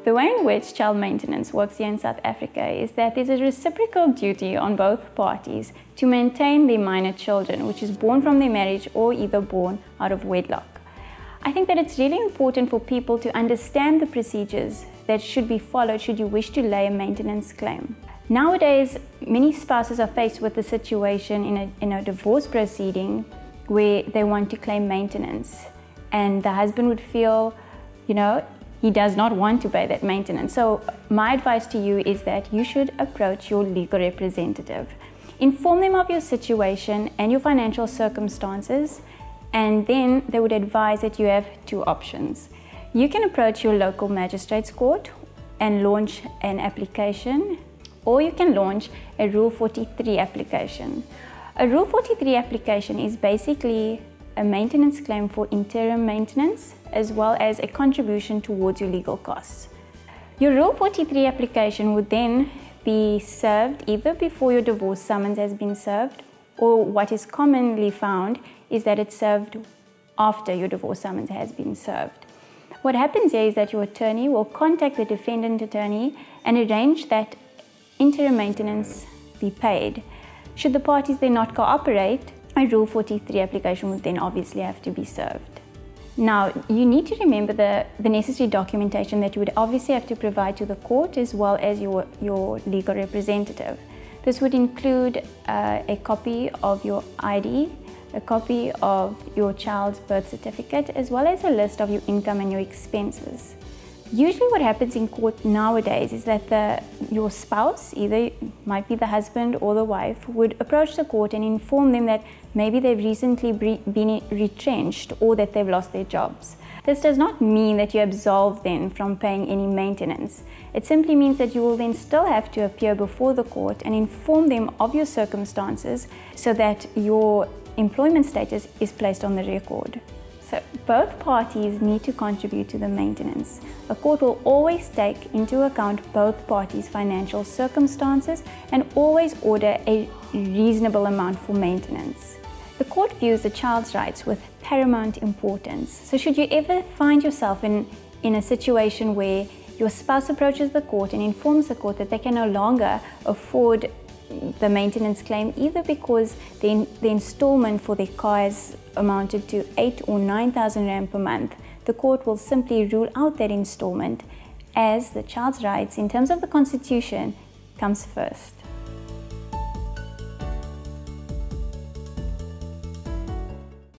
The way in which child maintenance works here in South Africa is that there's a reciprocal duty on both parties to maintain their minor children, which is born from their marriage or either born out of wedlock. I think that it's really important for people to understand the procedures that should be followed should you wish to lay a maintenance claim. Nowadays, many spouses are faced with the situation in a divorce proceeding where they want to claim maintenance, and the husband would feel, he does not want to pay that maintenance. So my advice to you is that you should approach your legal representative. Inform them of your situation and your financial circumstances, and then they would advise that you have two options. You can approach your local magistrates court and launch an application, or you can launch a Rule 43 application. A Rule 43 application is basically a maintenance claim for interim maintenance, as well as a contribution towards your legal costs. Your Rule 43 application would then be served either before your divorce summons has been served, or what is commonly found is that it's served after your divorce summons has been served. What happens here is that your attorney will contact the defendant attorney and arrange that interim maintenance be paid. Should the parties then not cooperate, a Rule 43 application would then obviously have to be served. Now, you need to remember the necessary documentation that you would obviously have to provide to the court as well as your legal representative. This would include a copy of your ID, a copy of your child's birth certificate, as well as a list of your income and your expenses. Usually what happens in court nowadays is that your spouse, either might be the husband or the wife, would approach the court and inform them that maybe they've recently been retrenched or that they've lost their jobs. This does not mean that you absolve them from paying any maintenance. It simply means that you will then still have to appear before the court and inform them of your circumstances so that your employment status is placed on the record. So both parties need to contribute to the maintenance. A court will always take into account both parties' financial circumstances and always order a reasonable amount for maintenance. The court views the child's rights with paramount importance. So should you ever find yourself in a situation where your spouse approaches the court and informs the court that they can no longer afford the maintenance claim, either because the installment for their cars amounted to 8,000 or 9,000 Rand per month, the court will simply rule out that installment, as the child's rights in terms of the Constitution comes first.